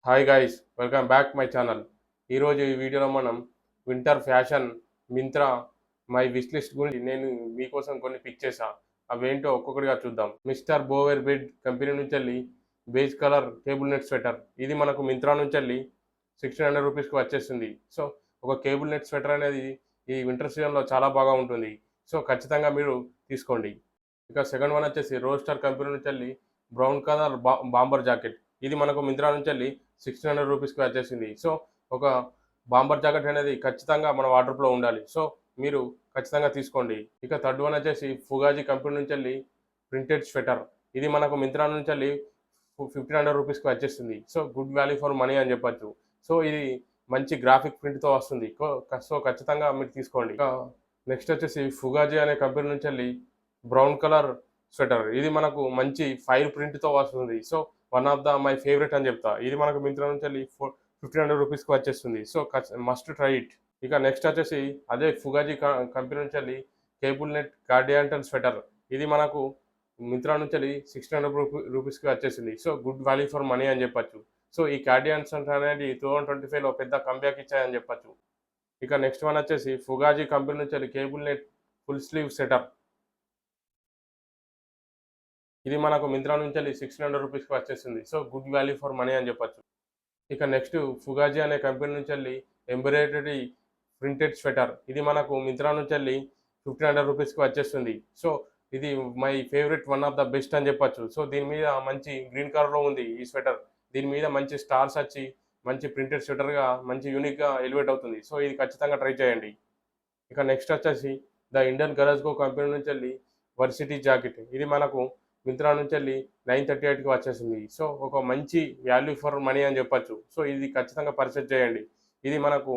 Hi guys, welcome back my channel. ఈరోజు ఈ వీడియోలో మనం winter fashion Myntra my wish list గురించి నేను మీకోసం కొన్ని పిక్ చేశా. అవేంటో ఒక్కొక్కటిగా చూద్దాం. మిస్టర్ బోవెర్ బెడ్ కంపెనీ నుంచి వెళ్ళి beige colour cable net sweater. ఇది మనకు మింత్రా నుంచి వెళ్ళి 1600 రూపీస్కి వచ్చేస్తుంది. సో ఒక కేబుల్ నెట్ స్వెటర్ అనేది ఈ వింటర్ సీజన్లో చాలా బాగా ఉంటుంది. సో ఖచ్చితంగా మీరు తీసుకోండి. ఇక సెకండ్ వన్ వచ్చేసి రోస్టర్ కంపెనీ నుంచి వెళ్ళి బ్రౌన్ కలర్ బాంబర్ జాకెట్. ఇది మనకు మింత్రా నుంచి వెళ్ళి 1600 రూపీస్కి వచ్చేసింది. సో ఒక బాంబర్ జాకెట్ అనేది ఖచ్చితంగా మన వార్డ్రోబ్లో ఉండాలి. సో మీరు ఖచ్చితంగా తీసుకోండి. ఇక థర్డ్ వన్ వచ్చేసి ఫుగాజీ కంపెనీ నుంచి వెళ్ళి ప్రింటెడ్ స్వెటర్. ఇది మనకు మింత్రా నుంచి వెళ్ళి 1500 రూపీస్కి వచ్చేస్తుంది. So good value for money అని చెప్పొచ్చు. సో ఇది మంచి గ్రాఫిక్ ప్రింట్తో వస్తుంది. సో ఖచ్చితంగా మీరు తీసుకోండి. ఇక నెక్స్ట్ వచ్చేసి ఫుగాజీ అనే కంపెనీ నుంచి వెళ్ళి బ్రౌన్ కలర్ స్వెటర్. ఇది మనకు మంచి ఫైర్ ప్రింట్తో వస్తుంది. So one of the my favourite అని చెప్తా. ఇది మనకు మింత్రా నుంచి వెళ్ళి 1500 రూపీస్కి వచ్చేస్తుంది. So must try it. ఇక నెక్స్ట్ వచ్చేసి అదే ఫుగాజీ కంపెనీ నుంచి వెళ్ళి కేబుల్ నెట్ గార్డియంటల్ స్వెటర్. ఇది మనకు మింత్రా నుంచి వెళ్ళి 1600 రూపీస్కి వచ్చేసింది. So good value for money అని చెప్పొచ్చు. సో ఈ గార్డియన్స్ అనేది 2025లో పెద్ద కంబ్యాక్ ఇచ్చాయని చెప్పొచ్చు. ఇక నెక్స్ట్ వన్ వచ్చేసి ఫుగాజీ కంపెనీ నుంచి వెళ్ళి cable net full sleeve setup. ఇది మనకు మింత్రా నుంచి వెళ్ళి 1600 రూపీస్కి వచ్చేసింది. So good value for money అని చెప్పొచ్చు. ఇక నెక్స్ట్ ఫుగాజీ అనే కంపెనీ నుంచి వెళ్ళి ఎంబ్రాయిడరీ ప్రింటెడ్ స్వెటర్. ఇది మనకు మింత్రా నుంచి వెళ్ళి 1500 రూపీస్కి వచ్చేస్తుంది. సో ఇది my favourite, one of the best అని చెప్పొచ్చు. సో దీని మీద మంచి గ్రీన్ కలర్లో ఉంది ఈ స్వెటర్. దీని మీద మంచి స్టార్స్ వచ్చి మంచి ప్రింటెడ్ స్వెటర్గా మంచి యూనిక్గా ఎలివేట్ అవుతుంది. సో ఇది ఖచ్చితంగా ట్రై చేయండి. ఇక నెక్స్ట్ వచ్చేసి ద ఇండియన్ గరజ్కో కంపెనీ నుంచి వెళ్ళి వర్సిటీ జాకెట్. ఇది మనకు మింత్రా నుంచి వెళ్ళి 938కి వచ్చేసింది. సో ఒక మంచి వాల్యూ ఫర్ మనీ అని చెప్పొచ్చు. సో ఇది ఖచ్చితంగా పర్చేజ్ చేయండి. ఇది మనకు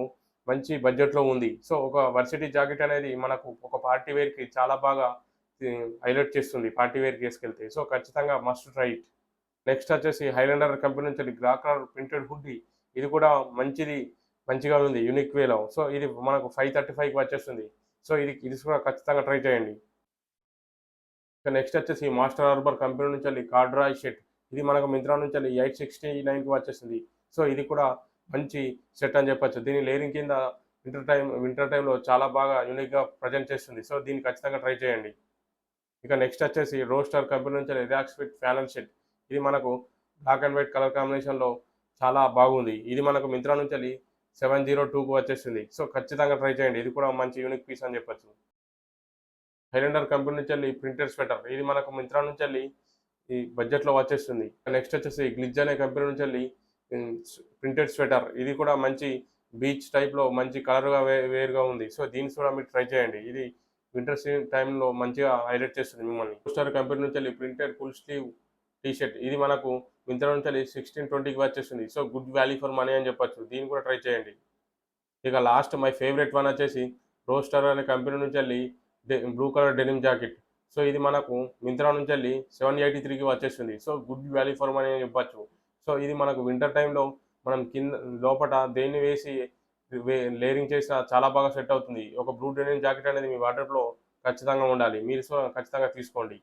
మంచి బడ్జెట్లో ఉంది. సో ఒక వర్సిటీ జాకెట్ అనేది మనకు ఒక పార్టీ వేర్కి చాలా బాగా హైలైట్ చేస్తుంది పార్టీ వేర్కి వేసుకెళ్తే. సో ఖచ్చితంగా మస్ట్ ట్రై ఇట్. నెక్స్ట్ వచ్చేసి హైలాండర్ కంపెనీ నుంచి వెళ్ళి బ్లాక్ కలర్ ప్రింటెడ్ హుడ్డీ. ఇది కూడా మంచిగా ఉంది యూనిక్ వేలో. సో ఇది మనకు 535కి వచ్చేస్తుంది. సో ఇది కూడా ఖచ్చితంగా ట్రై చేయండి. ఇక నెక్స్ట్ వచ్చేసి మాస్టర్ హార్బర్ కంపెనీ నుంచి వెళ్ళి కార్డ్రాయ్ షర్ట్. ఇది మనకు మింత్రా నుంచి వెళ్ళి 869కి వచ్చేసింది. సో ఇది కూడా మంచి షర్ట్ అని చెప్పొచ్చు. దీని లేరింగ్ కింద వింటర్ టైంలో చాలా బాగా యూనిక్గా ప్రజెంట్ చేస్తుంది. సో దీన్ని ఖచ్చితంగా ట్రై చేయండి. ఇక నెక్స్ట్ వచ్చేసి రోస్టర్ కంపెనీ నుంచి వెళ్ళి రిలాక్స్ ఫిట్ ఫ్యానల్ షర్ట్. ఇది మనకు బ్లాక్ అండ్ వైట్ కలర్ కాంబినేషన్లో చాలా బాగుంది. ఇది మనకు మింత్రా నుంచి వెళ్ళి 702కు వచ్చేసింది. సో ఖచ్చితంగా ట్రై చేయండి. ఇది కూడా మంచి యూనిక్ పీస్ అని చెప్పొచ్చు. హైలాండర్ కంపెనీ నుంచి వెళ్ళి ప్రింటెడ్ స్వెటర్. ఇది మనకు మింత్రా నుంచి వెళ్ళి ఈ బడ్జెట్లో వచ్చేస్తుంది. నెక్స్ట్ వచ్చేసి గ్లిజ్ అనే కంపెనీ నుంచి వెళ్ళి ప్రింటెడ్ స్వెటర్. ఇది కూడా మంచి బీచ్ టైప్లో మంచి కలర్గా వేరుగా ఉంది. సో దీన్ని కూడా మీరు ట్రై చేయండి. ఇది వింటర్ సీజన్ టైంలో మంచిగా హైలైట్ చేస్తుంది మిమ్మల్ని. స్టార్ కంపెనీ నుంచి వెళ్ళి printed full sleeve T shirt. ఇది మనకు మింత్రా నుంచి వెళ్ళి 1620కి వచ్చేస్తుంది. So good value for money అని చెప్పొచ్చు. దీన్ని కూడా ట్రై చేయండి. ఇక లాస్ట్ మై ఫేవరెట్ వన్ వచ్చేసి రోస్టర్ అనే కంపెనీ నుంచి వెళ్ళి blue colour denim jacket. So ఇది మనకు మింత్రా నుంచి వెళ్ళి 783కి వచ్చేస్తుంది. So good value for money అని చెప్పచ్చు. సో ఇది మనకు వింటర్ టైంలో మనం కింద లోపల దేన్ని వేసి లేరింగ్ చేసినా చాలా బాగా సెట్ అవుతుంది. ఒక బ్లూ డెనిమ్ జాకెట్ అనేది మీ వార్డ్రోబ్లో ఖచ్చితంగా ఉండాలి. మీరు ఖచ్చితంగా తీసుకోండి.